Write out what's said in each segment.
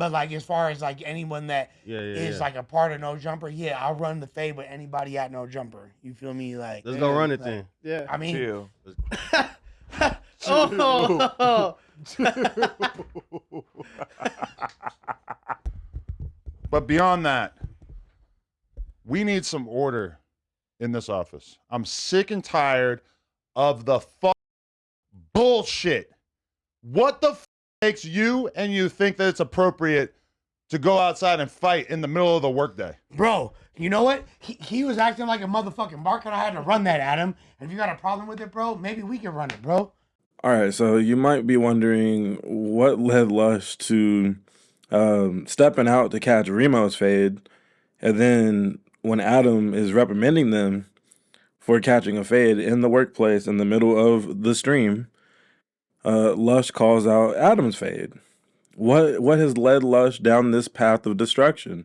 But like as far as like anyone that is like a part of No Jumper, yeah, I'll run the fade with anybody at No Jumper. You feel me? Like let's go run it like, then. Yeah. I mean, Chill. Oh. But beyond that, we need some order in this office. I'm sick and tired of the bullshit. What the makes you and you think that it's appropriate to go outside and fight in the middle of the workday? bro, you know what? He was acting like a motherfucking bark, and I had to run that at him. And if you got a problem with it, bro, maybe we can run it, bro. All right, so you might be wondering what led Lush to stepping out to catch Remo's fade, and then when Adam is reprimanding them for catching a fade in the workplace in the middle of the stream, Lush calls out Adam's fade. What has led Lush down this path of destruction?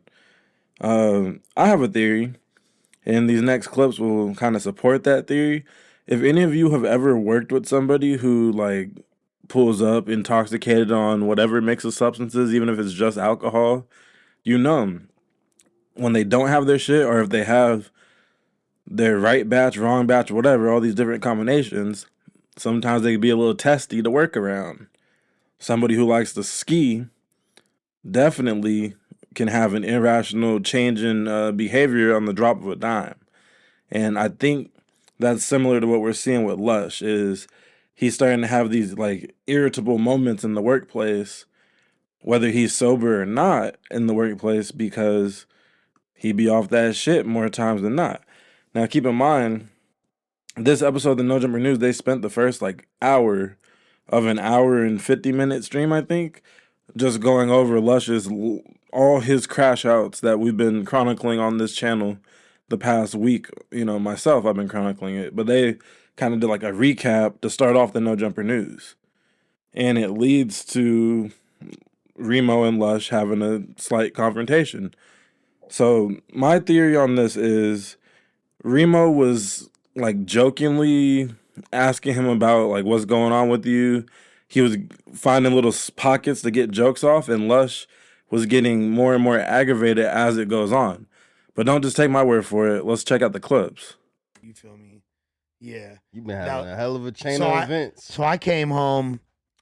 I have a theory, and these next clips will kind of support that theory. If any of you have ever worked with somebody who like pulls up intoxicated on whatever mix of substances, even if it's just alcohol, you know when they don't have their shit, or if they have their right batch, wrong batch, whatever, all these different combinations, sometimes they can be a little testy to work around. Somebody who likes to ski definitely can have an irrational change in behavior on the drop of a dime. And I think that's similar to what we're seeing with Lush, is he's starting to have these like irritable moments in the workplace, whether he's sober or not in the workplace, because he be off that shit more times than not. Now, keep in mind, this episode of the No Jumper News, they spent the first like hour of an hour and 50-minute stream, I think, just going over Lush's all his crash outs that we've been chronicling on this channel the past week. You know, myself, I've been chronicling it, but they kind of did like a recap to start off the No Jumper News. And it leads to Remo and Lush having a slight confrontation. So my theory on this is Remo was like jokingly asking him about like what's going on with you. He was finding little pockets to get jokes off, and Lush was getting more and more aggravated as it goes on. But don't just take my word for it. Let's check out the clips. You feel me? Yeah. You've been having a hell of a chain of events. So I came home.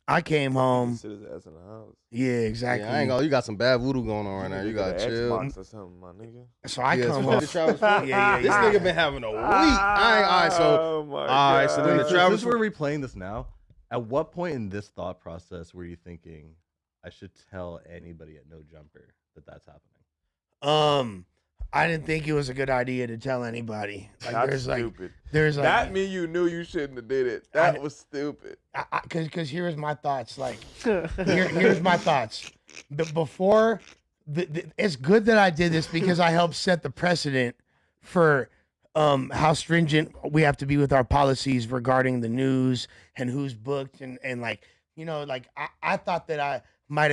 Sit his ass in the house. Yeah, exactly. Yeah, I ain't gonna. You got some bad voodoo going on right now. You got chill. Xbox or something, my nigga. So I come home. This nigga been having a week. All right, so then the Travis. Since we're replaying this now, at what point in this thought process were you thinking I should tell anybody at No Jumper that that's happening? I didn't think it was a good idea to tell anybody. Like, That's stupid. There's like, that mean you knew you shouldn't have did it. That was stupid. Because here's my thoughts. Like, here's my thoughts. Before, it's good that I did this because I helped set the precedent for how stringent we have to be with our policies regarding the news and who's booked and like, you know, like I thought that I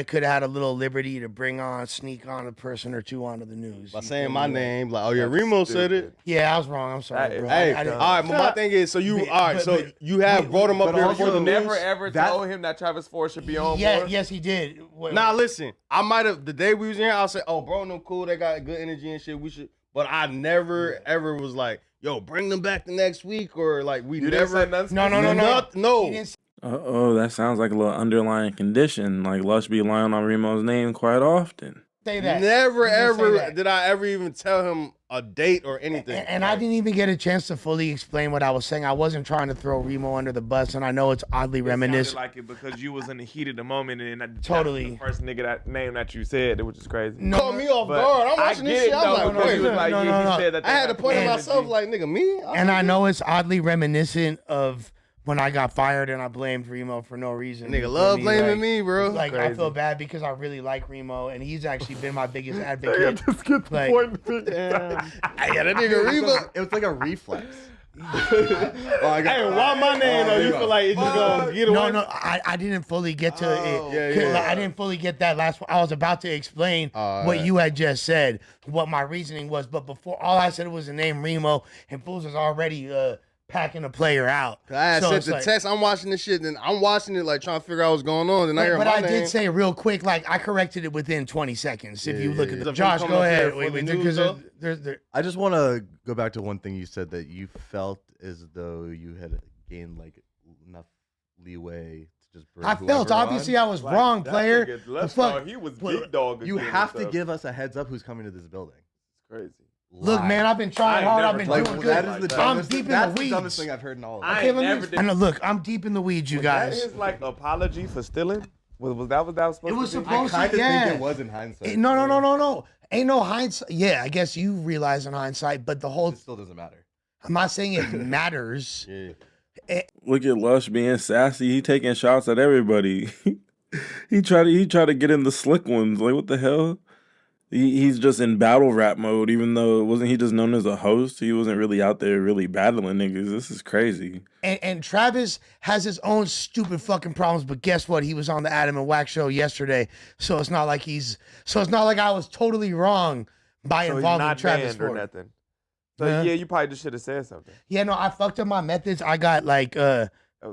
could have had a little liberty to sneak on a person or two onto the news. By saying my name, like, oh yeah, Remo said it. Yeah, I was wrong. I'm sorry, bro. Hey, all right, but my thing is, so you have brought him up here for the never news? ever told him that Travis Ford should be on board? Yes, he did. Nah, listen, I might have, the day we was in here, I'll say, oh, bro, no, cool, they got good energy and shit, we should, but I never, ever was like, yo, bring them back the next week, or like, we never. No. Uh-oh, that sounds like a little underlying condition. Like Lush be lying on Remo's name quite often. Say that. Never, ever did I ever even tell him a date or anything. And I didn't even get a chance to fully explain what I was saying. I wasn't trying to throw Remo under the bus, and I know it's oddly reminiscent. Like it because you was in the heat of the moment, and that totally the first nigga that name that you said, which is crazy. Caught me off guard. I'm watching this shit. I'm like, wait, no. I had to point at myself like, nigga, me? And I know it's oddly reminiscent of when I got fired and I blamed Remo for no reason. Nigga love blaming me, bro. Like, I feel bad because I really like Remo, and he's actually been my biggest advocate. Just get the point. Yeah, that nigga Remo. It was like a reflex. Hey, why my name though? You feel like it's just gonna get away? No, I didn't fully get to it. I didn't fully get that last one. I was about to explain what you had just said, what my reasoning was, but before all I said was the name Remo, and fools was already packing a player out. I had sent the text. I'm watching this shit, and I'm watching it like trying to figure out what's going on. And I did say real quick, like I corrected it within 20 seconds. If you look at the Josh, go ahead. I just want to go back to one thing you said, that you felt as though you had gained like enough leeway to just bring. I felt obviously I was wrong, player. He was big dog. You have to give us a heads up who's coming to this building. It's crazy. Look, man, I've been trying hard. I've been doing good. That is the dumbest, I'm deep in that's the weeds. The dumbest thing I've heard in all of Okay, I know. Look, I'm deep in the weeds, you guys. That is like apology for stealing. Was that what that was supposed to be? It was supposed to. I Yeah. think it was in hindsight. No. Ain't no hindsight. Yeah, I guess you realize in hindsight, but the whole It still doesn't matter. I'm not saying it matters. Look at Lush being sassy. He taking shots at everybody. he tried to get in the slick ones. Like, what the hell? He's just in battle rap mode, even though wasn't he just known as a host? He wasn't really out there really battling niggas. This is crazy. And Travis has his own stupid fucking problems, but guess what? He was on the Adam and Wax show yesterday, so it's not like I was totally wrong by involving Travis or nothing. So yeah, you probably just should have said something. Yeah, no, I fucked up my methods. I got like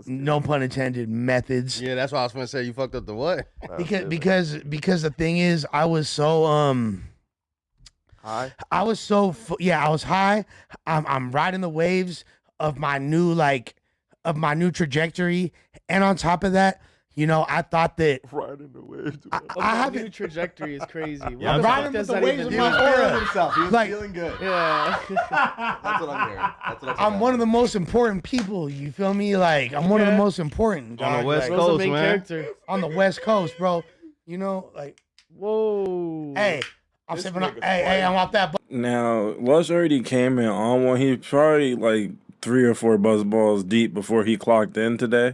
no pun intended methods. Yeah, that's what I was gonna say. You fucked up the what? Because the thing is, I was so high. I was so I was high. I'm riding the waves of my new trajectory, and on top of that, you know, I thought that riding the waves. I have a new trajectory is crazy. Yeah, I'm riding with the waves of my aura. Himself. He was Like, feeling good. Yeah. That's what I'm hearing. That's what I'm one of the most important people. You feel me? Like I'm one of the most important. On the West like, Coast, main man. character. On the West Coast, bro. You know, like Whoa. hey, I'm sipping on. Hey, I'm off that. Now, Lush already came in on one. He probably like 3 or 4 buzz balls deep before he clocked in today.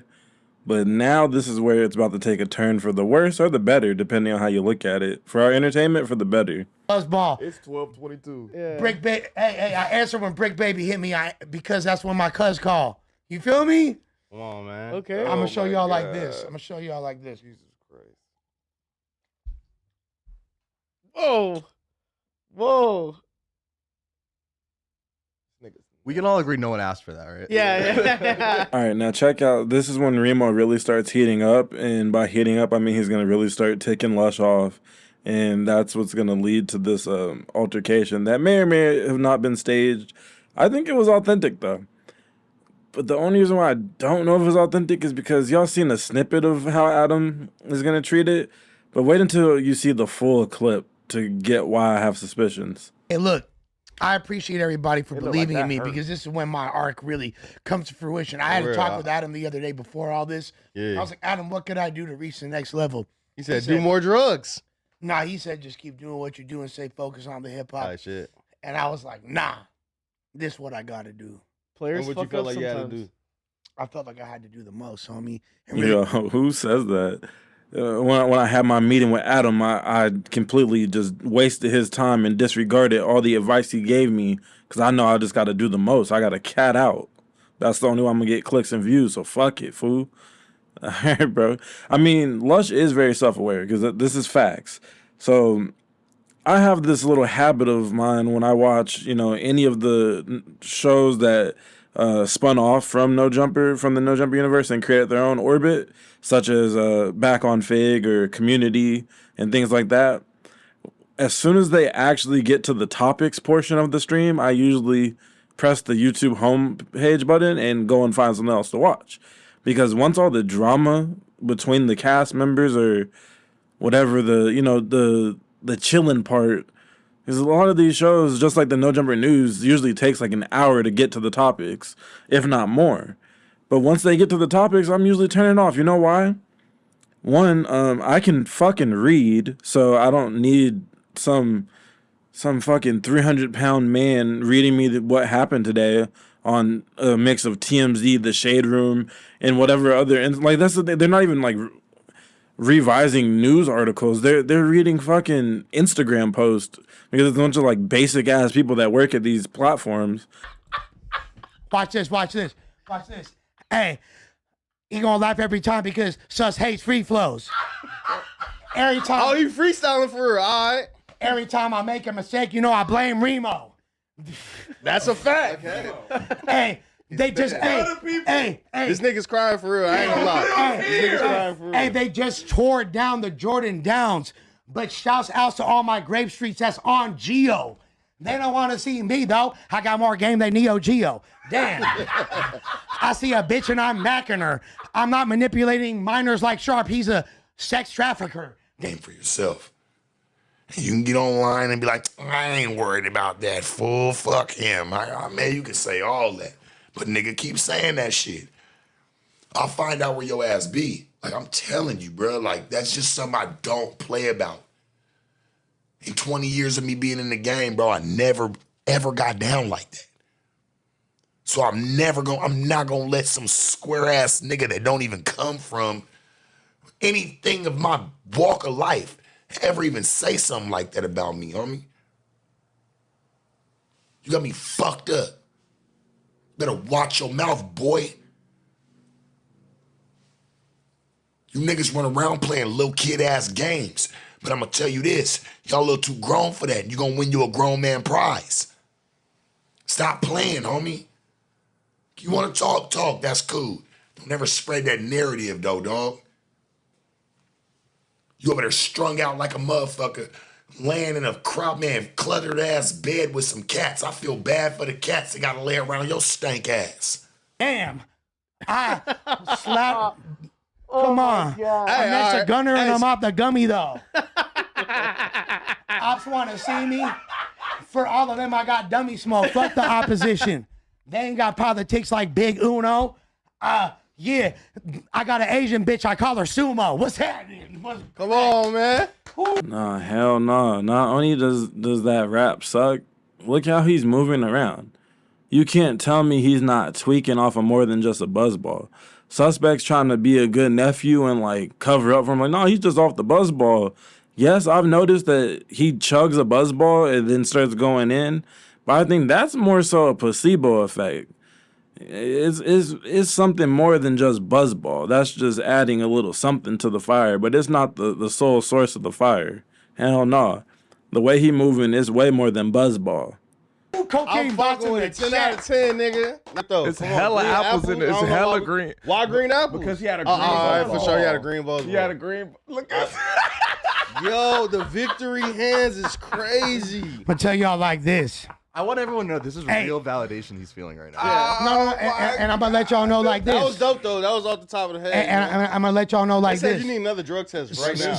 But now this is where it's about to take a turn for the worse or the better, depending on how you look at it. For our entertainment, for the better. Buzzball. It's 12:22. Yeah. Brick baby. Hey, I answer when Brick Baby hit me. Because that's when my cuz call. You feel me? Come on, man. Okay. I'm gonna show y'all like God. this. Jesus Christ. Whoa. Whoa. We can all agree no one asked for that, right? Yeah. All right, now check out. This is when Remo really starts heating up. And by heating up, I mean he's going to really start ticking Lush off. And that's what's going to lead to this altercation that may or may have not been staged. I think it was authentic, though. But the only reason why I don't know if it was authentic is because y'all seen a snippet of how Adam is going to treat it. But wait until you see the full clip to get why I have suspicions. Hey, look. I appreciate everybody for It look believing like in me that hurt. because this is when my arc really comes to fruition. I had a talk with Adam the other day before all this. Yeah. I was like, Adam, what could I do to reach the next level? He said, do more drugs. Nah, he said, just keep doing what you're doing, stay focused on the hip hop. Oh, shit. And I was like, nah, this is what I got to do. Players And what you fuck felt up like you had to sometimes. do? I felt like I had to do the most, homie. Yo, who says that? When I had my meeting with Adam, I completely just wasted his time and disregarded all the advice he gave me because I know I just got to do the most. I got to cat out. That's the only way I'm going to get clicks and views, so fuck it, fool. All right, bro. I mean, Lush is very self-aware because this is facts. So I have this little habit of mine when I watch, any of the shows that spun off from the No Jumper universe and created their own orbit, such as Back on Fig or Community and things like that. As soon as they actually get to the topics portion of the stream, I usually press the YouTube homepage button and go and find something else to watch. Because once all the drama between the cast members or whatever the chilling part, because a lot of these shows, just like the No Jumper News, usually takes like an hour to get to the topics, if not more. But once they get to the topics, I'm usually turning off. You know why? One, I can fucking read, so I don't need some fucking 300-pound man reading me what happened today on a mix of TMZ, The Shade Room, and whatever other. And like they're not even like revising news articles. They're reading fucking Instagram posts because it's a bunch of like basic ass people that work at these platforms. Watch this. Hey, he gonna laugh every time because Sus hates free flows. Every time. Oh, you freestyling for her. All right. Every time I make a mistake, I blame Remo. That's a fact. Hey, They just, hey. This nigga's crying for real. I ain't gonna lie. This nigga's crying for real. Hey, they just tore down the Jordan Downs. But shouts out to all my Grape Streets that's on Geo. They don't want to see me, though. I got more game than Neo Geo. Damn. I see a bitch and I'm macking her. I'm not manipulating minors like Sharp. He's a sex trafficker. Game for yourself. You can get online and be like, I ain't worried about that fool. Fuck him. Man, you can say all that. But nigga, keep saying that shit. I'll find out where your ass be. Like, I'm telling you, bro. Like, that's just something I don't play about. In 20 years of me being in the game, bro, I never, ever got down like that. So I'm not gonna let some square ass nigga that don't even come from anything of my walk of life ever even say something like that about me, homie. You got me fucked up. Better watch your mouth, boy. You niggas run around playing little kid ass games. But I'm gonna tell you this, y'all a little too grown for that. You gonna win you a grown man prize. Stop playing, homie. You wanna talk, that's cool. Don't ever spread that narrative though, dog. You over there strung out like a motherfucker, laying in a crowd, man, cluttered ass bed with some cats. I feel bad for the cats that gotta lay around your stank ass. Damn. I slap. Come on. I'm next to Gunner and I'm off the gummy though. Ops want to see me. For all of them, I got dummy smoke. Fuck the opposition. They ain't got politics like Big Uno. Yeah, I got an Asian bitch. I call her Sumo. What's happening? Come on, man. Nah, hell no. Not only does that rap suck, look how he's moving around. You can't tell me he's not tweaking off of more than just a buzzball. Suspect's trying to be a good nephew and like cover up for him. Like, no, he's just off the buzzball. Yes, I've noticed that he chugs a buzzball and then starts going in, but I think that's more so a placebo effect. It's something more than just buzzball. That's just adding a little something to the fire, but it's not the sole source of the fire. Hell no. The way he moving is way more than buzzball. I'm fucking with it. 10 out of 10, nigga. It's hella apples in it. It's hella green. Why green apples? Because he had a green ball. All right, for sure, he had a green ball. He had a green. Look at Yo, the victory hands is crazy. I'm gonna tell y'all like this. I want everyone to know this is real validation he's feeling right now. And I'm gonna let y'all know like this. That was dope though. That was off the top of the head. And I'm gonna let y'all know like said this. You need another drug test right now.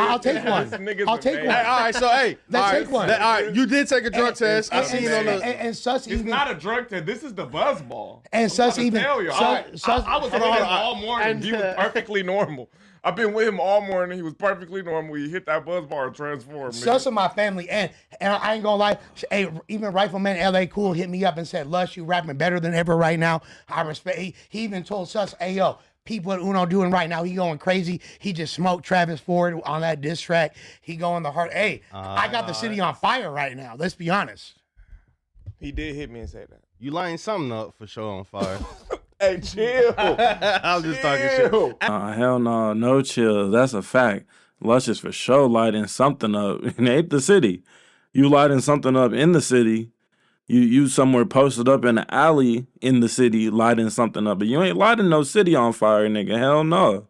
I'll take one. I'll take one. Hey, all right, so hey, let's take one. All right, you did take a drug test. I seen on the. And Sus even. It's not a drug test. This is the buzzball. And Sus even. I was with him all morning. He was perfectly normal. I've been with him all morning. He was perfectly normal. He hit that buzzbar and transformed. Sus of my family, and I ain't gonna lie. Hey, even Rifleman LA Cool hit me up and said, "Lush, you rapping better than ever right now." I respect. He even told Sus, "Hey yo, people at Uno doing right now. He going crazy. He just smoked Travis Ford on that diss track. He going the hard. Hey, I got the city on fire right now. Let's be honest." He did hit me and say that. You lighting something up for sure on fire. Hey, chill. I'm just talking shit. Hell no, no chill. That's a fact. Lush is for sure lighting something up. It ain't the city. You lighting something up in the city. You somewhere posted up in the alley in the city lighting something up. But you ain't lighting no city on fire, nigga. Hell no.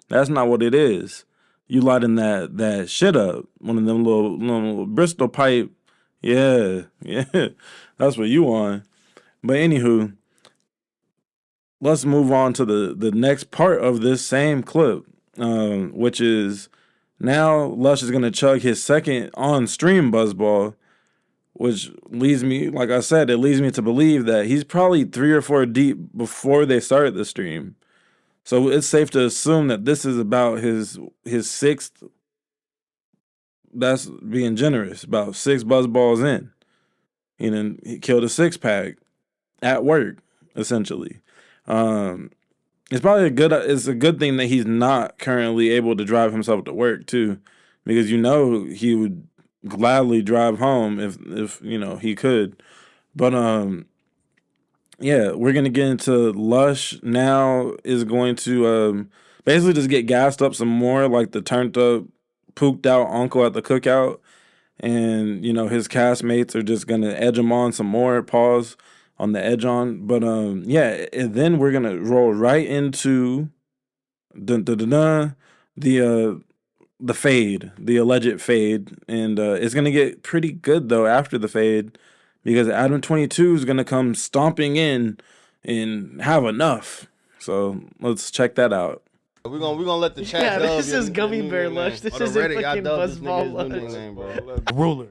That's not what it is. You lighting that shit up. One of them little Bristol pipe. Yeah. That's what you on. But anywho, let's move on to the next part of this same clip, which is now Lush is going to chug his second on-stream buzzball, which leads me, like I said, it leads me to believe that he's probably 3 or 4 deep before they started the stream. So it's safe to assume that this is about his 6th, that's being generous, about 6 buzzballs in. And then he killed a 6-pack at work, essentially. It's probably a good thing that he's not currently able to drive himself to work too, because he would gladly drive home if he could. But we're gonna get into Lush now is going to basically just get gassed up some more, like the turned up, pooked out uncle at the cookout, and his castmates are just gonna edge him on some more. Pause on the edge on. But yeah, and then we're gonna roll right into the fade, the alleged fade, and it's gonna get pretty good though after the fade because Adam 22 is gonna come stomping in and have enough. So let's check that out. We're gonna let the chat. Yeah, this is Gummy Bear Lush. This is fucking Buzzball Lush. Ruler.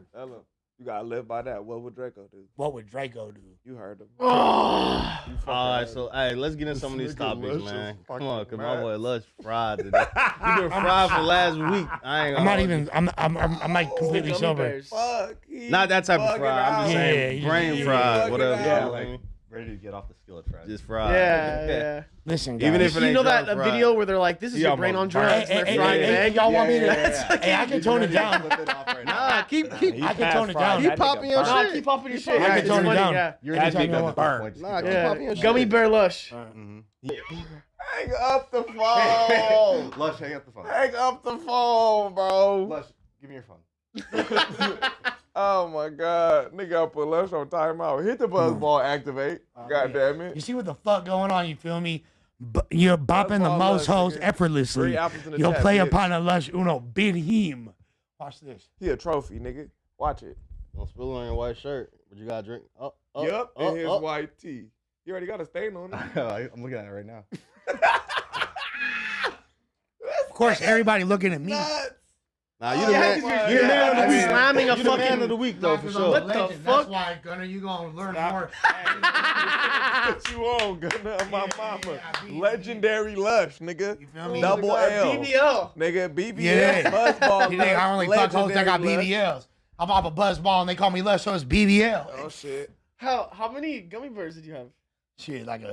You gotta live by that. What would Draco do? What would Draco do? You heard him. All right, so hey, let's get in some of these topics, man. Come on, cause my boy Lush fried today. You been fried for last week. I'm not even. I'm like completely sober. Not that type of fried. I'm just saying brain fried, whatever. Yeah, like ready to get off the skillet fried. Just fried. Yeah. Listen, guys. Even if it You ain't know that fried. video where they're like, "This is your brain on drugs." and they're frying an egg. Y'all want me to? Yeah. Hey, I can tone it down. Nah, keep. I can tone it down. Keep popping your Nah, shit. keep popping your shit. I can tone it down. Yeah. You're Every an time you addict want at this burn. point. Nah, keep popping your shit. Gummy Bear Lush. Hang up the phone. Lush, hang up the phone. Hang up the phone, bro. Lush, give me your phone. Oh my God. Nigga, I put Lush on timeout. Hit the buzzball, activate. God damn it. You see what the fuck going on? You feel me? You're bopping the all most Lush, hoes nigga. effortlessly. 3 apples in the You'll chat, play bitch. upon a Lush Uno. Bid him. Watch this. He a trophy, nigga. Watch it. Don't spill it on your white shirt, but you gotta drink. Yup, in his white tee. He already got a stain on it. I'm looking at it right now. Of course, everybody looking at me. Nah, you the man. You're I mean, slamming a you the man fucking. of the week though, for Because sure. I'm a What the legend. fuck? That's why, Gunner, you gonna learn more. What you on, Gunna? My mama. Legendary Lush, nigga. You feel me? Double L. BBL. Nigga, BBL, Yeah. Buzzball. You think I only fuck hoes that got Legendary Lush. BBLs? I'm off a buzzball and they call me Lush, so it's BBL. Oh, shit. How many gummy bears did you have? Shit, like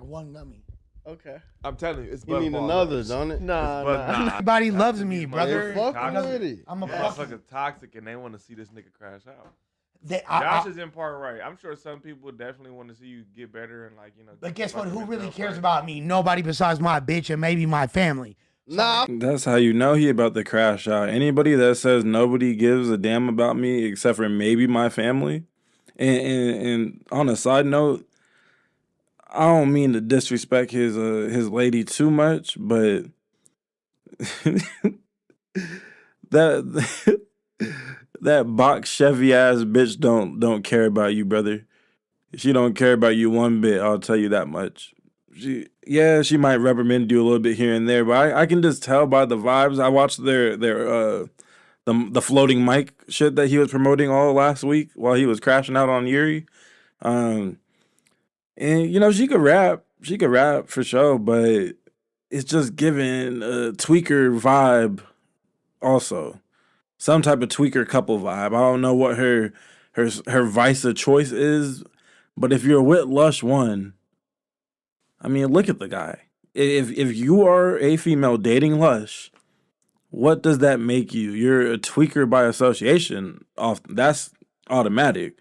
one gummy. Okay. I'm telling you, it's You need Buzzball another, Lush. don't it? Nah. Everybody loves me, brother. Fuck Toxic. with it. I'm a Yeah, fucking. motherfuckers toxic and they want to see this nigga crash out. I- Josh is in part right. I'm sure some people definitely want to see you get better and But guess what? fucking Who really yourself cares right. about me? Nobody besides my bitch and maybe my family. Nah, That's how you know he about to crash out. Anybody that says nobody gives a damn about me except for maybe my family. And on a side note, I don't mean to disrespect his lady too much, but that that box Chevy ass bitch don't care about you, brother. She don't care about you one bit. I'll tell you that much. She might reprimand you a little bit here and there, but I can just tell by the vibes. I watched their the floating mic shit that he was promoting all last week while he was crashing out on Yuri. And she could rap for sure, but it's just giving a tweaker vibe also. Some type of tweaker couple vibe. I don't know what her vice of choice is, but if you're with Lush One, I mean, look at the guy. If you are a female dating Lush, what does that make you? You're a tweaker by association. That's automatic.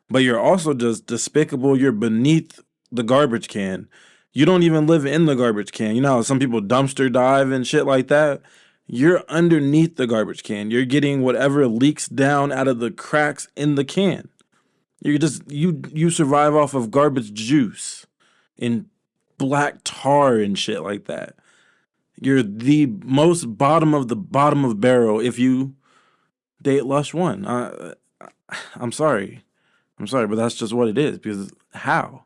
But you're also just despicable. You're beneath the garbage can. You don't even live in the garbage can. You know how some people dumpster dive and shit like that? You're underneath the garbage can. You're getting whatever leaks down out of the cracks in the can. You survive off of garbage juice and black tar and shit like that. You're the most bottom of barrel if you date Lush One. I'm sorry, but that's just what it is. Because how?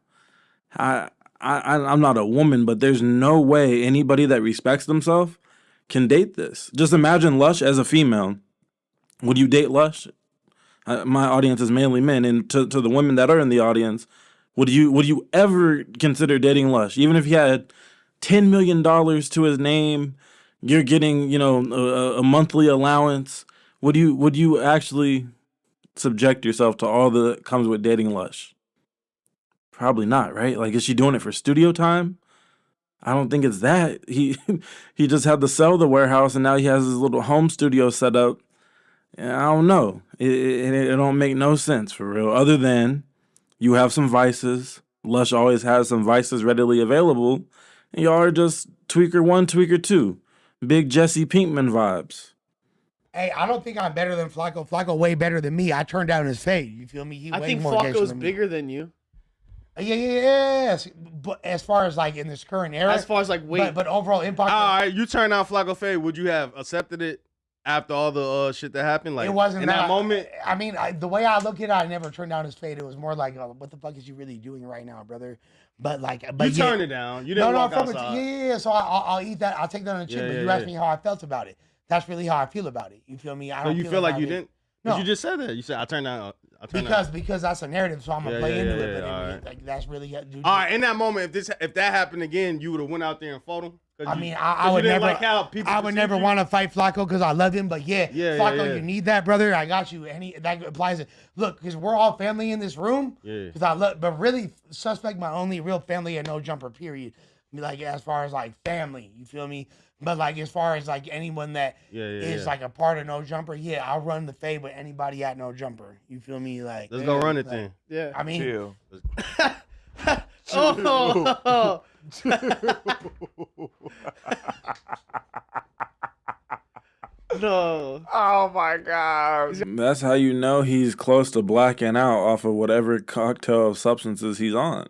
I'm not a woman, but there's no way anybody that respects themselves can date this. Just imagine Lush as a female. Would you date Lush? My audience is mainly men, and to the women that are in the audience, would you ever consider dating Lush? Even if he had $10 million to his name, you're getting a monthly allowance. Would you actually subject yourself to all that comes with dating Lush? Probably not, right? Like, is she doing it for studio time? I don't think it's that. He just had to sell the warehouse and now he has his little home studio set up. And I don't know. It don't make no sense for real. Other than you have some vices. Lush always has some vices readily available. And y'all are just tweaker one, tweaker two. Big Jesse Pinkman vibes. Hey, I don't think I'm better than Flacco. Flacco way better than me. I turned down his fade. You feel me? He I way think more gangster Flacco's than me. bigger than you. Yeah. But as far as like in this current era, as far as like weight, but overall impact. All right, you turn out Flacco fade. Would you have accepted it after all the shit that happened? Like it wasn't in that moment. I mean, the way I look at it, I never turned down his fade. It was more like, what the fuck is you really doing right now, brother? But you turned it down. You didn't walk outside. Yeah. So I'll eat that. I'll take that on the chin. But you asked me how I felt about it. That's really how I feel about it. You feel me? I don't. So you feel like you didn't? No, you just said that. You said I turned down. Because that's a narrative, so I'm gonna play into it. But right. Like that's really all right. In that moment, if that happened again, you would have went out there and fought him. I mean, I would never. Like I would never want to fight Flacco because I love him. But Flacco, you need that, brother. I got you. And that applies. Look, because we're all family in this room. Yeah. Because I love, but really, Suspect my only real family at No Jumper. Period. Like as far as like family, you feel me? But like as far as like anyone that is like a part of No Jumper, I'll run the fade with anybody at No Jumper. You feel me? Like let's go run it then. Yeah. I mean, chill. Oh. No. Oh my God. That's how you know he's close to blacking out off of whatever cocktail of substances he's on.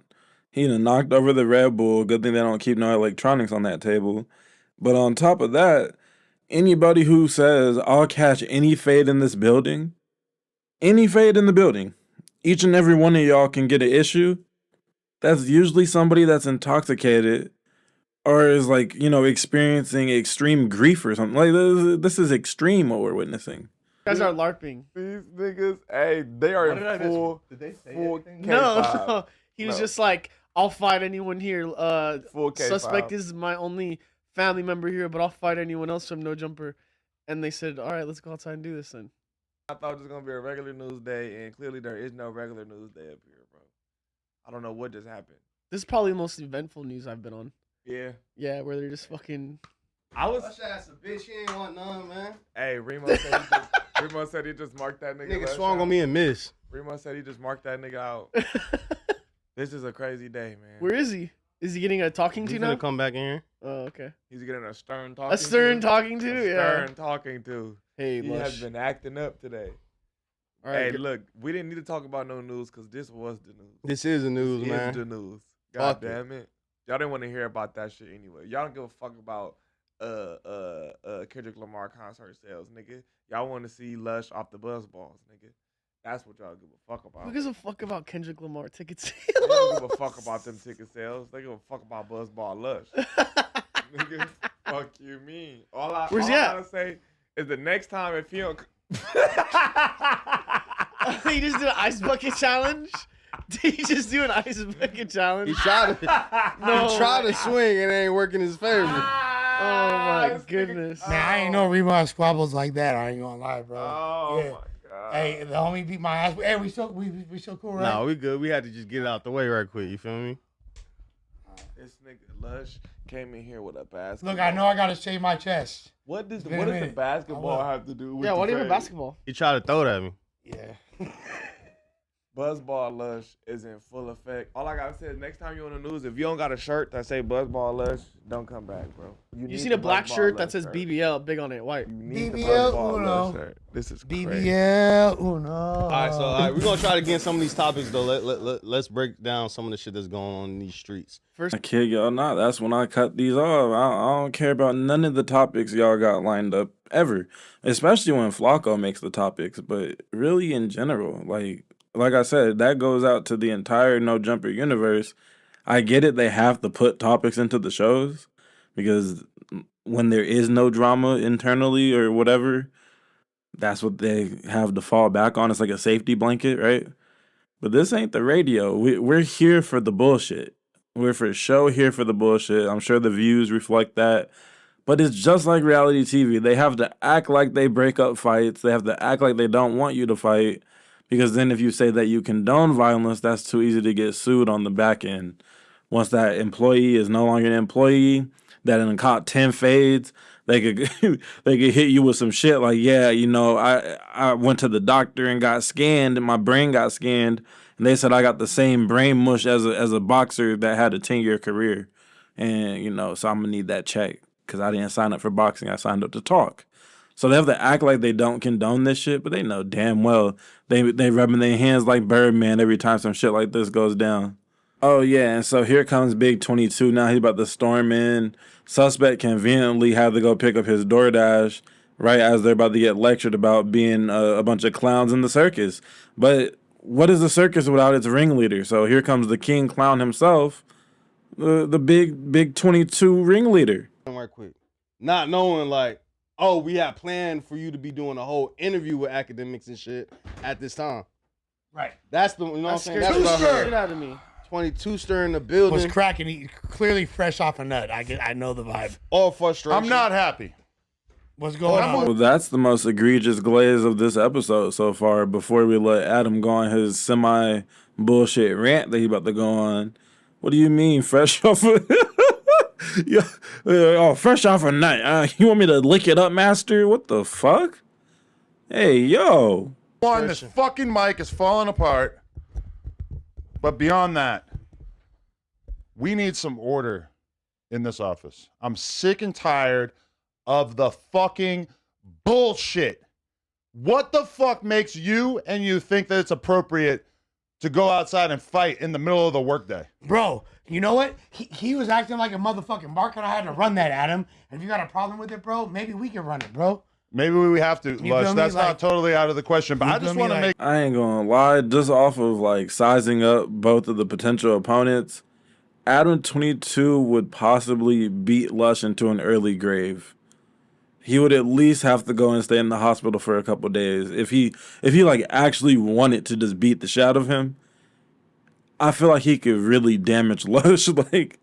He done knocked over the Red Bull. Good thing they don't keep no electronics on that table. But on top of that, anybody who says, I'll catch any fade in this building, any fade in the building, each and every one of y'all can get an issue. That's usually somebody that's intoxicated or is like, experiencing extreme grief or something. Like this is extreme what we're witnessing. You guys are LARPing. These niggas, hey, they are in full. Did they say full anything? No. He was just like, I'll fight anyone here. Full K5. Suspect is my only family member here, but I'll fight anyone else from No Jumper. And they said, all right, let's go outside and do this then. I thought it was going to be a regular news day, and clearly there is no regular news day up here, bro. I don't know what just happened. This is probably the most eventful news I've been on. Yeah. Yeah, where they're just fucking... Lush ass a bitch. He ain't want none, man. Hey, Remo said he just marked that nigga. Nigga swung on me and missed. Remo said he just marked that nigga out. This is a crazy day, man. Where is he? Is he getting a talking to now? He's gonna come back in here. Oh, okay. He's getting a stern talking to. A stern talking to? Yeah. Stern talking to. Hey, he has been acting up today. All right, hey, look, we didn't need to talk about no news because this was the news. This is the news, man. This is the news. God damn it. Y'all didn't want to hear about that shit anyway. Y'all don't give a fuck about Kendrick Lamar concert sales, nigga. Y'all want to see Lush off the buzz balls, nigga. That's what y'all give a fuck about. Who gives a fuck about Kendrick Lamar ticket sales? They don't give a fuck about them ticket sales. They give a fuck about Buzzball Lush. Nigga, fuck you mean. All I gotta say is the next time if he don't... He just do an ice bucket challenge? Did he just do an ice bucket challenge? He tried to swing and it ain't working in his favor. Oh my goodness. Man, I ain't know Remo squabbles like that. I ain't gonna lie, bro. Oh my God. Hey, the homie beat my ass. Hey, we still cool, right? No, we good. We had to just get it out the way right quick. You feel me? This nigga Lush came in here with a basketball. Look, I know I gotta shave my chest. What does the basketball have to do with what the even basketball? He tried to throw it at me. Yeah. Buzzball Lush is in full effect. All I gotta say is next time you're on the news, if you don't got a shirt that say Buzzball Lush, don't come back, bro. You seen a black shirt that says BBL big on it, white. BBL Uno. This is crazy. BBL Uno. All right, we're gonna try to get some of these topics though. Let's break down some of the shit that's going on in these streets. I kid y'all not. That's when I cut these off. I don't care about none of the topics y'all got lined up ever, especially when Flacco makes the topics. But really, in general, like I said, that goes out to the entire No Jumper universe. I get it. They have to put topics into the shows because when there is no drama internally or whatever, that's what they have to fall back on. It's like a safety blanket, right? But this ain't the radio. We're here for the bullshit. We're for show here for the bullshit. I'm sure the views reflect that. But it's just like reality TV. They have to act like they break up fights. They have to act like they don't want you to fight. Because then if you say that you condone violence, that's too easy to get sued on the back end. Once that employee is no longer an employee, that done caught 10 fades, they could hit you with some shit like, I went to the doctor and got scanned and my brain got scanned. And they said I got the same brain mush as a boxer that had a 10-year career. And, so I'm going to need that check because I didn't sign up for boxing. I signed up to talk. So they have to act like they don't condone this shit, but they know damn well they rubbing their hands like Birdman every time some shit like this goes down. Oh yeah, and so here comes Big 22. Now he's about to storm in. Suspect conveniently had to go pick up his DoorDash right as they're about to get lectured about being a bunch of clowns in the circus. But what is the circus without its ringleader? So here comes the king clown himself, the big 22 ringleader. Right quick, not knowing like, oh, we had planned for you to be doing a whole interview with academics and shit at this time. Right. That's the, you know what I'm saying? That's what I heard. Get out of me. 22 stir in the building. Was cracking. He clearly fresh off a nut. I know the vibe. All frustration. I'm not happy. What's going on? Well, that's the most egregious glaze of this episode so far. Before we let Adam go on his semi bullshit rant that he about to go on. What do you mean, fresh off? Yeah, oh, fresh off a nut. You want me to lick it up, master? What the fuck? Hey, yo. One, this fucking mic is falling apart. But beyond that, we need some order in this office. I'm sick and tired of the fucking bullshit. What the fuck makes you think that it's appropriate to go outside and fight in the middle of the workday? Bro, you know what? He was acting like a motherfucking bark, and I had to run that at him. And if you got a problem with it, bro, maybe we can run it, bro. Maybe we have to, You Lush. feel me? That's Like- not totally out of the question, but You I feel just me? want to Like- make... I ain't gonna lie, just off of like sizing up both of the potential opponents, Adam 22 would possibly beat Lush into an early grave. He would at least have to go and stay in the hospital for a couple days. If he like actually wanted to just beat the shit out of him, I feel like he could really damage Lush, like,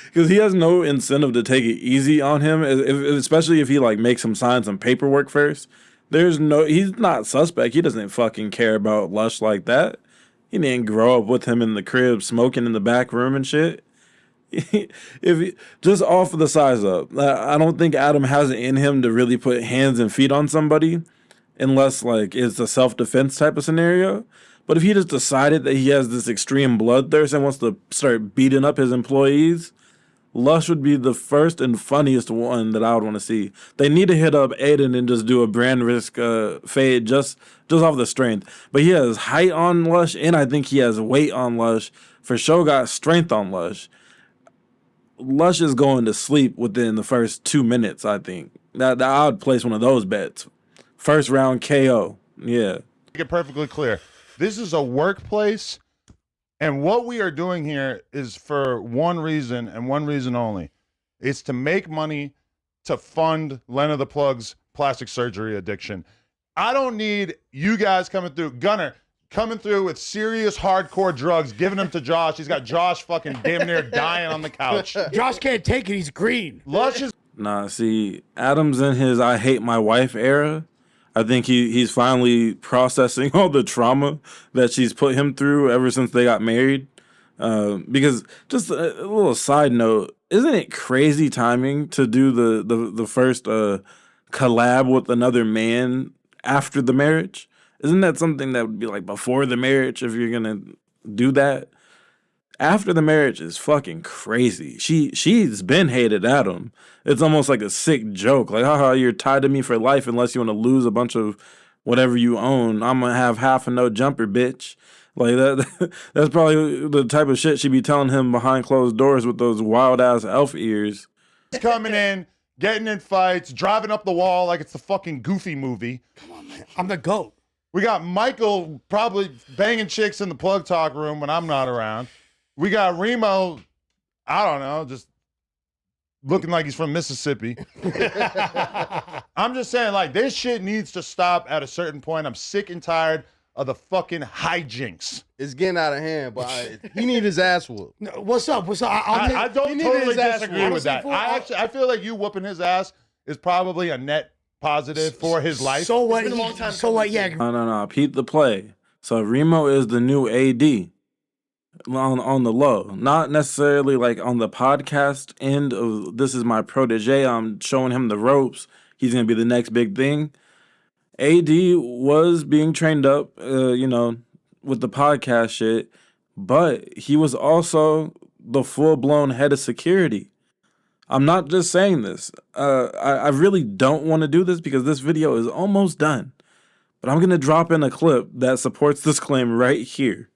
because he has no incentive to take it easy on him, especially if he like makes him sign some paperwork first. He's not suspect. He doesn't fucking care about Lush like that. He didn't grow up with him in the crib smoking in the back room and shit. Just off of the size up, I don't think Adam has it in him to really put hands and feet on somebody, unless like it's a self-defense type of scenario. But if he just decided that he has this extreme bloodthirst and wants to start beating up his employees, Lush would be the first and funniest one that I would want to see. They need to hit up Aiden and just do a brand risk fade just off the strength. But he has height on Lush, and I think he has weight on Lush. For sure got strength on Lush. Lush is going to sleep within the first 2 minutes, I think. That I would place one of those bets. First round KO. Yeah. Make it perfectly clear. This is a workplace, and what we are doing here is for one reason and one reason only. It's to make money to fund Lena the Plug's plastic surgery addiction. I don't need you guys coming through. Gunner, coming through with serious hardcore drugs, giving them to Josh. He's got Josh fucking damn near dying on the couch. Josh can't take it. He's green. Lush is... Nah, see, Adam's in his I hate my wife era. I think he's finally processing all the trauma that she's put him through ever since they got married. Because just a little side note, isn't it crazy timing to do the first collab with another man after the marriage? Isn't that something that would be like before the marriage if you're gonna do that? After the marriage is fucking crazy. She's been hated Adam. It's almost like a sick joke. Like, haha, you're tied to me for life unless you want to lose a bunch of whatever you own. I'm gonna have half a no jumper, bitch. Like that. That's probably the type of shit she'd be telling him behind closed doors with those wild ass elf ears. coming in, getting in fights, driving up the wall like it's the fucking Goofy movie. Come on, man. I'm the GOAT. We got Michael probably banging chicks in the plug talk room when I'm not around. We got Remo, I don't know, just looking like he's from Mississippi. I'm just saying, like, this shit needs to stop at a certain point. I'm sick and tired of the fucking hijinks. It's getting out of hand, but he need his ass whooped. No, what's up? What's up? I don't totally his ass disagree with that. I feel like you whooping his ass is probably a net positive for his life. So what? It's been a long time So what? Yeah. No. Peep the play. So Remo is the new AD on the low. Not necessarily like on the podcast end of this is my protege. I'm showing him the ropes. He's going to be the next big thing. AD was being trained up, with the podcast shit, but he was also the full-blown head of security. I'm not just saying this. I really don't want to do this because this video is almost done. But I'm going to drop in a clip that supports this claim right here.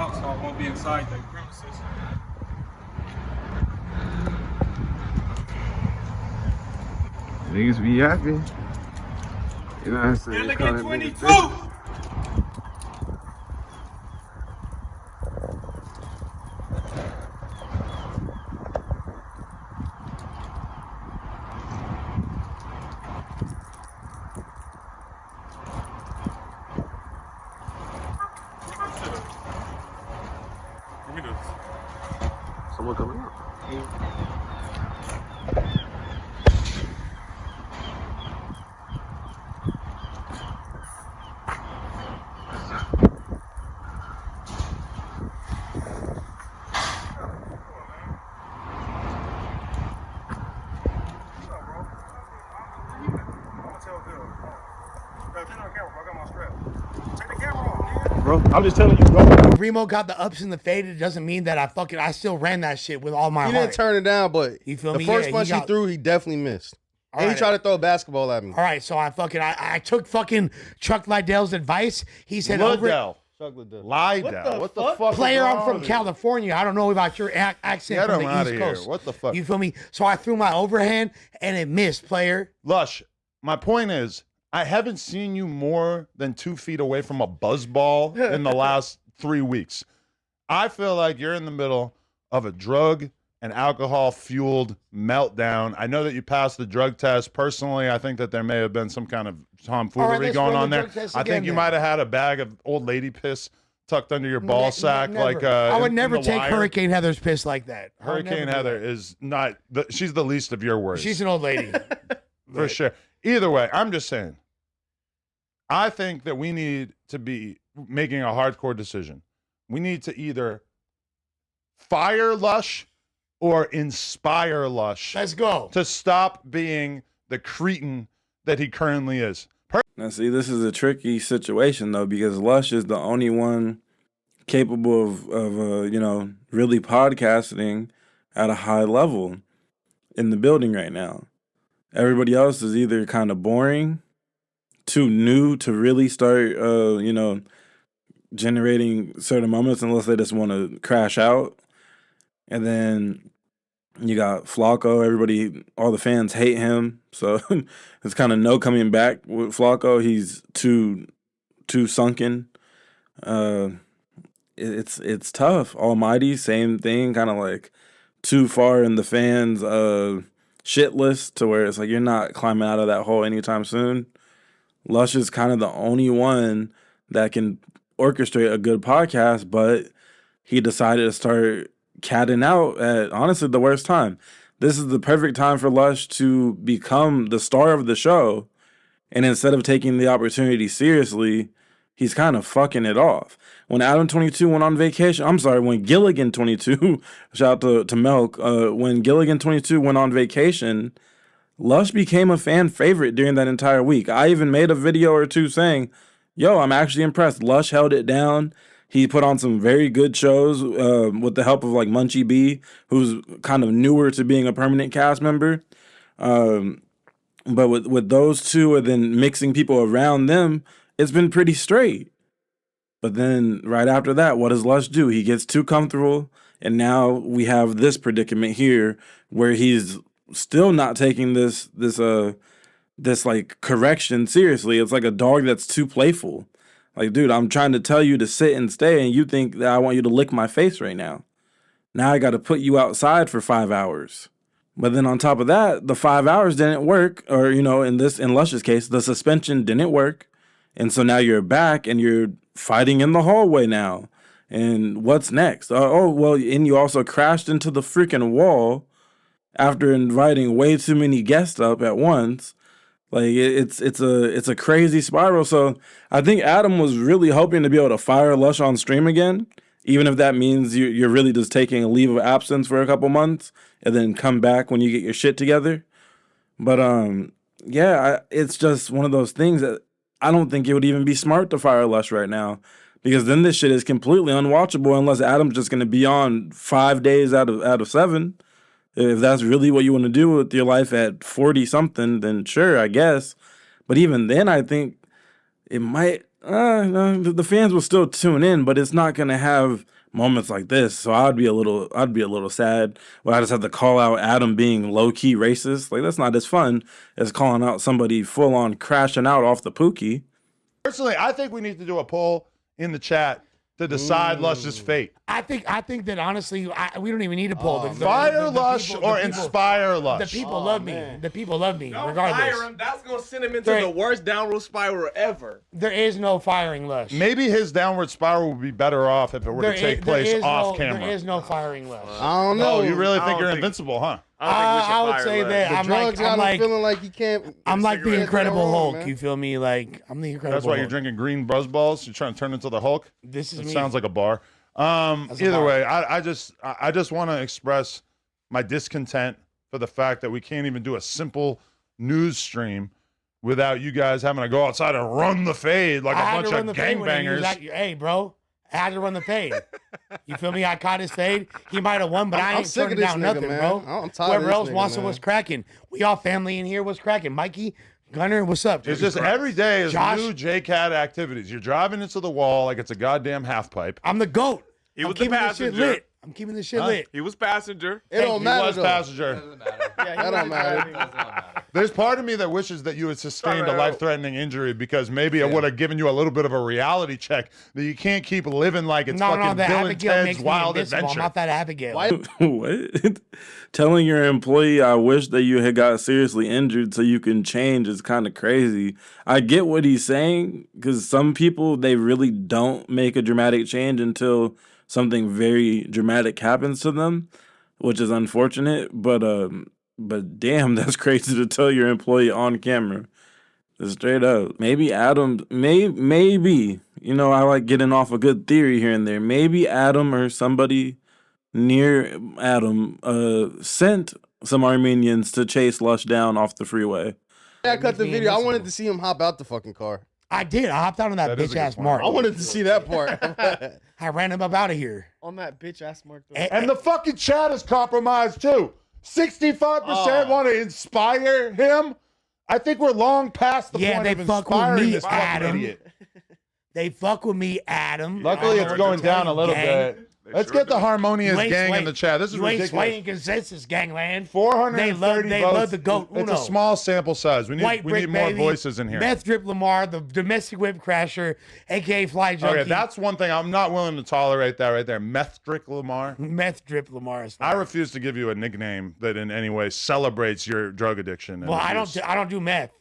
out, so I won't be inside the premises. Niggas be happy. You know what I'm saying? Look at 22! Someone coming up. Bro, I'm just telling you, bro. Remo got the ups and the fade. It doesn't mean that I still ran that shit with all my He heart. didn't turn it down, but You feel the me? first Yeah, punch he threw, he definitely missed. And he tried to throw a basketball at me. All right, so I took fucking Chuck Liddell's advice. He said Liddell. Chuck Liddell. Liddell. What the fuck? Player, is I'm wrong from with California. I don't know about your accent Get from him the outta East here. Coast. What the fuck? You feel me? So I threw my overhand and it missed, player. Lush, my point is, I haven't seen you more than 2 feet away from a buzzball in the last 3 weeks. I feel like you're in the middle of a drug and alcohol-fueled meltdown. I know that you passed the drug test. Personally, I think that there may have been some kind of tomfoolery going on there. I think you might have had a bag of old lady piss tucked under your ball sack. Never. I would never take Hurricane Heather's piss like that. Hurricane Heather is not, she's the least of your worries. She's an old lady. For sure. Either way, I'm just saying, I think that we need to be making a hardcore decision. We need to either fire Lush or inspire Lush. Let's go. To stop being the cretin that he currently is. Now, see, this is a tricky situation, though, because Lush is the only one capable of really podcasting at a high level in the building right now. Everybody else is either kind of boring, too new to really start, generating certain moments unless they just want to crash out. And then you got Flacco. Everybody, all the fans hate him. So it's kind of no coming back with Flacco. He's too sunken. It's tough. Almighty, same thing, kind of like too far in the fans' shit list to where it's like you're not climbing out of that hole anytime soon. Lush is kind of the only one that can orchestrate a good podcast, but he decided to start catting out at, honestly, the worst time. This is the perfect time for Lush to become the star of the show, and instead of taking the opportunity seriously, he's kind of fucking it off. When Adam 22 went on vacation, when Gilligan 22, shout out to Melk, when Gilligan 22 went on vacation, Lush became a fan favorite during that entire week. I even made a video or two saying, yo, I'm actually impressed. Lush held it down. He put on some very good shows with the help of like Munchie B, who's kind of newer to being a permanent cast member. But with those two and then mixing people around them, it's been pretty straight. But then right after that, what does Lush do? He gets too comfortable, and now we have this predicament here where he's still not taking this like correction seriously. It's like a dog that's too playful. Like, dude, I'm trying to tell you to sit and stay, and you think that I want you to lick my face right now. Now I got to put you outside for 5 hours. But then on top of that, the 5 hours didn't work, or in Lush's case, the suspension didn't work. And so now you're back and you're fighting in the hallway now. And what's next? And you also crashed into the freaking wall after inviting way too many guests up at once. Like it's a crazy spiral. So I think Adam was really hoping to be able to fire Lush on stream again, even if that means you're really just taking a leave of absence for a couple months and then come back when you get your shit together. But it's just one of those things that I don't think it would even be smart to fire Lush right now, because then this shit is completely unwatchable unless Adam's just going to be on 5 days out of 7. If that's really what you want to do with your life at 40 something, then sure, I guess. But even then, I think it might No, the fans will still tune in, but it's not gonna have moments like this. So I'd be a little sad when I just have to call out Adam being low key racist. Like that's not as fun as calling out somebody full on crashing out off the Pookie. Personally, I think we need to do a poll in the chat to decide Lush's fate. I think that honestly, we don't even need a poll. Fire Lush or inspire Lush? The people love me. The people love me, Don't regardless. fire him. That's gonna send him into the worst downward spiral ever. There is no firing Lush. Maybe his downward spiral would be better off if it were to take place off camera. There is no firing Lush. I don't know. Oh, you really think you're invincible, huh? I would say that I'm like feeling like he can't. I'm like the Incredible Hulk. You feel me? Like I'm the Incredible. That's why Hulk. you're drinking green buzz balls. You're trying to turn into the Hulk. This is it me. sounds like a bar. Either way, I just want to express my discontent for the fact that we can't even do a simple news stream without you guys having to go outside and run the fade like a bunch of gangbangers. Hey, bro. I had to run the fade. You feel me? I caught his fade. He might have won, but I ain't turning down nothing, bro. I'm tired Whoever of else this wants nigga, to, what's cracking? We all family in here. What's cracking? Mikey, Gunner, what's up? It's just every day is Josh? new JCat activities. You're driving into the wall like it's a goddamn half pipe. I'm the GOAT. He was I'm keeping the this shit passenger. lit. I'm keeping this shit lit. He was passenger. It don't matter. He was passenger. That don't matter. There's part of me that wishes that you had sustained a life-threatening injury because maybe it would have given you a little bit of a reality check that you can't keep living like it's fucking the Bill and Abigail Ted's makes me Wild invincible. Adventure. I'm not that Abigail. What? Telling your employee I wish that you had got seriously injured so you can change is kind of crazy. I get what he's saying because some people, they really don't make a dramatic change until something very dramatic happens to them, which is unfortunate. But damn, that's crazy to tell your employee on camera. Straight up. Maybe Adam, maybe, you know, I like getting off a good theory here and there. Maybe Adam or somebody near Adam sent some Armenians to chase Lush down off the freeway. I cut the video. I wanted to see him hop out the fucking car. I did. I hopped out on that bitch ass mark. I wanted to see that part. I ran him up out of here. On that bitch ass mark. And the fucking chat is compromised too. 65% want to inspire him. I think we're long past the point of inspiring this fucking idiot. They fuck with me, Adam. Luckily, it's going down a little bit. Let's get the harmonious gang in the chat. This is you ridiculous. You ain't swaying consensus, gangland. 430 they votes. love the GOAT. It's a small sample size. We need more voices in here. Meth Drip Lamar, the domestic whip crasher, a.k.a. Fly Junkie. Okay, that's one thing I'm not willing to tolerate that right there. Meth Drip Lamar. Meth Drip Lamar is fine. I refuse to give you a nickname that in any way celebrates your drug addiction. Well, I don't do meth.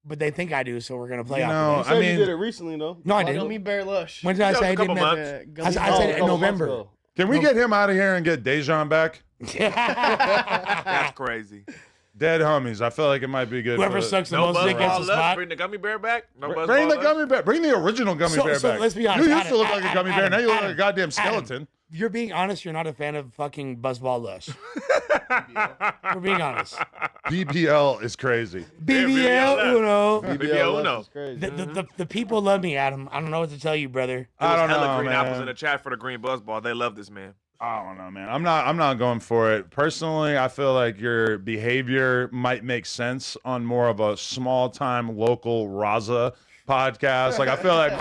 But they think I do, so we're gonna play off. No, you said you did it recently, though. No, I didn't. Me Bear Lush. When did I say I did meth? I said it in November. Can we get him out of here and get Dejan back? That's crazy. Dead homies. I feel like it might be good. Whoever sucks the most dick gets the spot. Bring the gummy bear back. Bring the gummy bear. Bring the original gummy bear back. Let's be honest. You used to look like a gummy bear. Now you look like a goddamn skeleton. You're being honest. You're not a fan of fucking Buzzball Lush. We're being honest. BBL is crazy. BBL Uno. BBL Uno. The people love me, Adam. I don't know what to tell you, brother. I don't know, green man. apples in the chat for the green buzzball. They love this man. I don't know, man. I'm not going for it. Personally, I feel like your behavior might make sense on more of a small time local Raza podcast. Like I feel like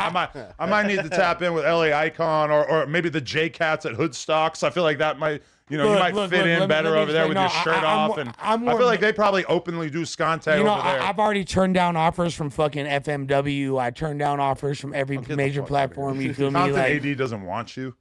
I might need to tap in with LA Icon or maybe the J Cats at Hoodstocks. I feel like that might you might fit in better over there with your shirt off. And I feel like they probably openly do Scante over there. I've already turned down offers from fucking FMW. I turned down offers from every major platform. You feel me? Like AD doesn't want you.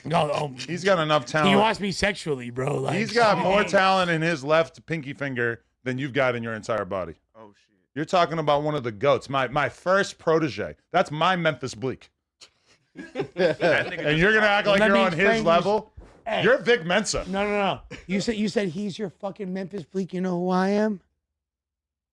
No, he's got enough talent. He wants me sexually, bro. Like, he's got more talent in his left pinky finger than you've got in your entire body. Oh shit! You're talking about one of the goats, my first protege. That's my Memphis Bleak. And you're gonna act like you're on his level. Hey. You're Vic Mensa. No. You said he's your fucking Memphis Bleak. You know who I am?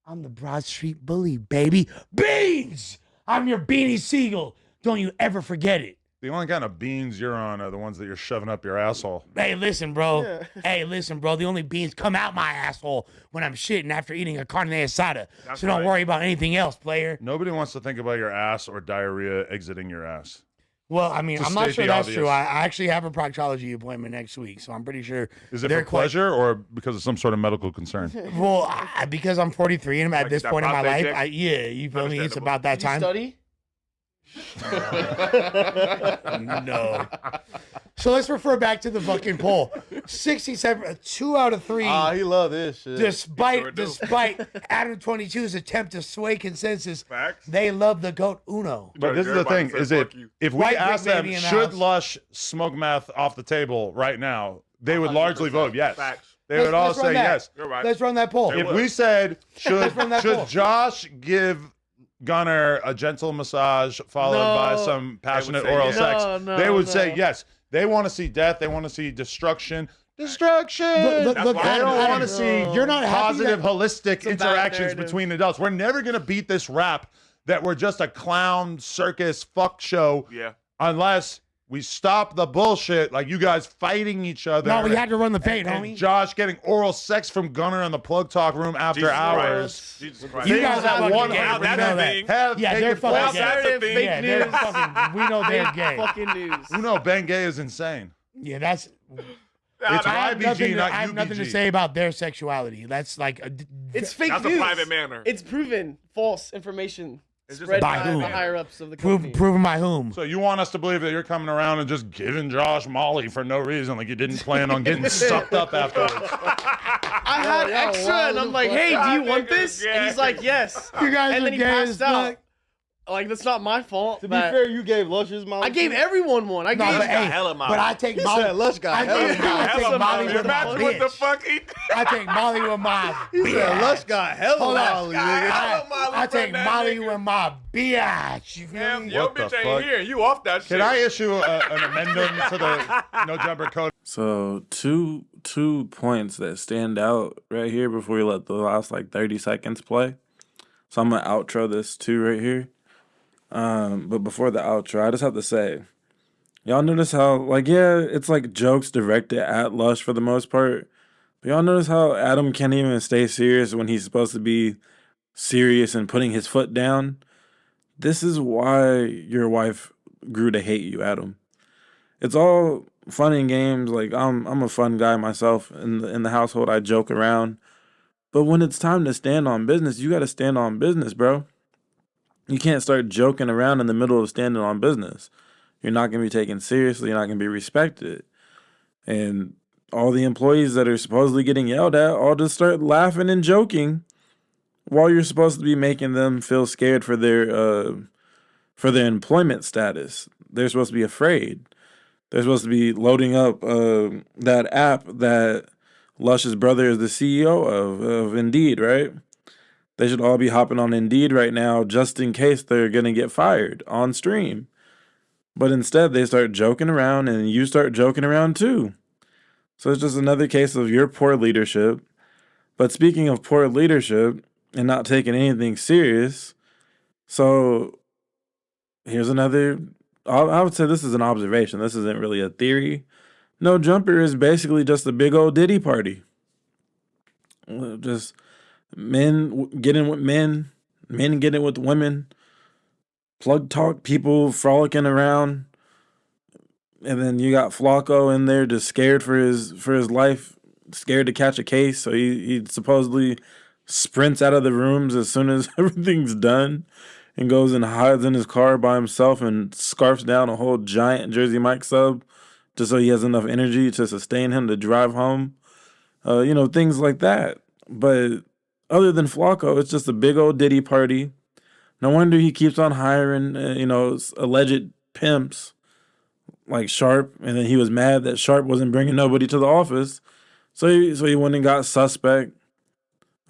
I'm the Broad Street Bully, baby. Beans! I'm your Beanie Siegel. Don't you ever forget it. The only kind of beans you're on are the ones that you're shoving up your asshole. Hey, listen, bro. Yeah. Hey, listen, bro. The only beans come out my asshole when I'm shitting after eating a carne asada. That's so don't worry about anything else, player. Nobody wants to think about your ass or diarrhea exiting your ass. Well, I mean, I'm not sure that's true. I actually have a proctology appointment next week, so I'm pretty sure. Is it for pleasure or because of some sort of medical concern? Well, because I'm 43 and I'm at this point in my life, you feel me? It's about that time. Study? No. So let's refer back to the fucking poll. 67, 2 out of 3. He love this shit. Despite Adam 22's attempt to sway consensus, they love the GOAT Uno. But this is the thing: is if we ask them, should Lush smoke meth off the table right now, they would largely vote yes. They would all say yes. You're right. Let's run that poll. If we said, should Josh give Gunner a gentle massage followed by some passionate oral sex, they would say yes. They want to see death. They want to see destruction. Look, they don't want to see positive, holistic interactions between adults. We're never going to beat this rap that we're just a clown circus fuck show unless we stop the bullshit, like you guys fighting each other. No, we had to run the paint, homie. Josh getting oral sex from Gunner in the plug talk room after hours. Jesus Christ. You guys have one gay. out. That's a thing. Yeah, they're fucking gay. That's a thing. Yeah, they're fucking, we know they're gay. Fucking news. Uno Ben Gay is insane. Yeah, that's... It's I have IBG, not I have nothing to UBG. say about their sexuality. That's like... It's fake That's news. a private manner. It's proven false information. It's Spread by by whom? the higher ups of the company. Proven by whom? So you want us to believe that you're coming around and just giving Josh Molly for no reason, like you didn't plan on getting sucked up afterwards? I had extra, and I'm like, hey, do you want this? And he's like, yes. You guys And are then he gay passed as out. fuck. Like, that's not my fault. To be fair, you gave Lush his Molly. I gave everyone one. I No, gave but, hey, hella Molly. but I take He Molly. said Lush got I hella take Molly. Molly with my Imagine what the bitch. fuck he I take Molly with my He said Lush got hella Hold on. Molly, nigga. I take Molly with my bitch. You feel Damn, me? your What the bitch ain't fuck? here. You off that shit. Can I issue an amendment to the No Jumper Code? So two points that stand out right here before we let the last like 30 seconds play. So I'm gonna outro this too right here. But before the outro, I just have to say, y'all notice how like it's like jokes directed at Lush for the most part. But y'all notice how Adam can't even stay serious when he's supposed to be serious and putting his foot down? This is why your wife grew to hate you, Adam. It's all fun and games. Like I'm a fun guy myself in the household. I joke around, but when it's time to stand on business, you got to stand on business, bro. You can't start joking around in the middle of standing on business. You're not gonna be taken seriously. You're not gonna be respected, and all the employees that are supposedly getting yelled at all just start laughing and joking, while you're supposed to be making them feel scared for their employment status. They're supposed to be afraid. They're supposed to be loading up that app that Lush's brother is the CEO of Indeed, right? They should all be hopping on Indeed right now just in case they're going to get fired on stream. But instead, they start joking around and you start joking around too. So it's just another case of your poor leadership. But speaking of poor leadership and not taking anything serious, so here's another... I would say this is an observation. This isn't really a theory. No Jumper is basically just a big old Diddy party. Just men getting with men, men getting with women, plug talk people frolicking around, and then you got Flacco in there just scared for his life, scared to catch a case. So he supposedly sprints out of the rooms as soon as everything's done. And goes and hides in his car by himself and scarfs down a whole giant Jersey Mike sub just so he has enough energy to sustain him to drive home. Things like that. But other than Flacco, it's just a big old Diddy party. No wonder he keeps on hiring, alleged pimps like Sharp. And then he was mad that Sharp wasn't bringing nobody to the office. So he went and got Suspect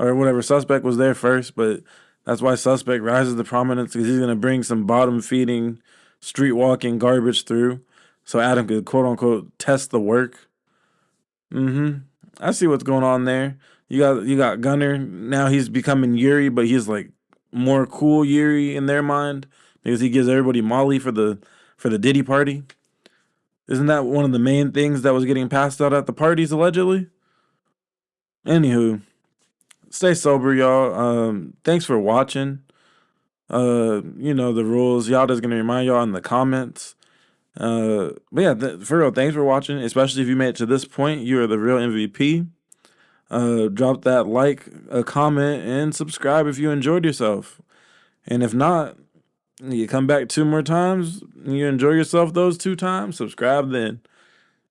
or whatever. Suspect was there first, but... That's why Suspect rises to prominence, because he's going to bring some bottom-feeding, street-walking garbage through so Adam could, quote-unquote, test the work. I see what's going on there. You got Gunner. Now he's becoming Yuri, but he's, like, more cool Yuri in their mind because he gives everybody Molly for the Diddy party. Isn't that one of the main things that was getting passed out at the parties, allegedly? Anywho. Stay sober, y'all. Thanks for watching. The rules. Y'all just gonna remind y'all in the comments. But yeah, for real, thanks for watching. Especially if you made it to this point, you are the real MVP. Drop that like, a comment, and subscribe if you enjoyed yourself. And if not, You come back 2 more times, you enjoy yourself those 2 times, subscribe then.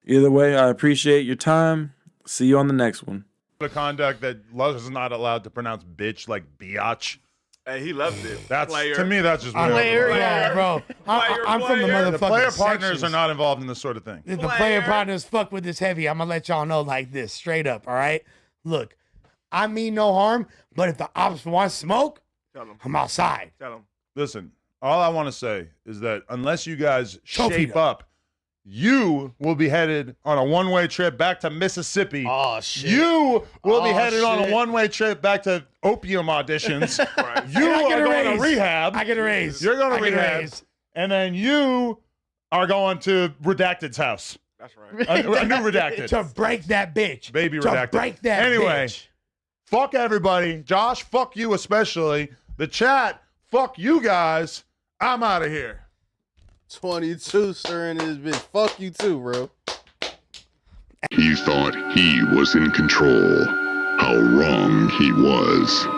Either way, I appreciate your time. See you on the next one. The conduct that Lush is not allowed to pronounce bitch like biatch. Hey, he loved it. That's player. To me, that's just weird. Yeah, bro. I'm from the motherfucking The player partners sections. are not involved in this sort of thing. If the player partners fuck with this heavy, I'm gonna let y'all know like this, straight up. All right. Look, I mean no harm, but if the ops want smoke, I'm outside. Tell him. Listen, all I want to say is that unless you guys shape up, you will be headed on a one-way trip back to Mississippi. Oh, shit. You will be headed on a one-way trip back to opium auditions. You are going to rehab. I get a raise. You're going to rehab. And then you are going to Redacted's house. That's right. A new Redacted. To break that bitch. Baby to Redacted. break that anyway, bitch. Fuck everybody. Josh, fuck you especially. The chat, fuck you guys. I'm out of here. 22 stirring his bitch. Fuck you too, bro. He thought he was in control. How wrong he was.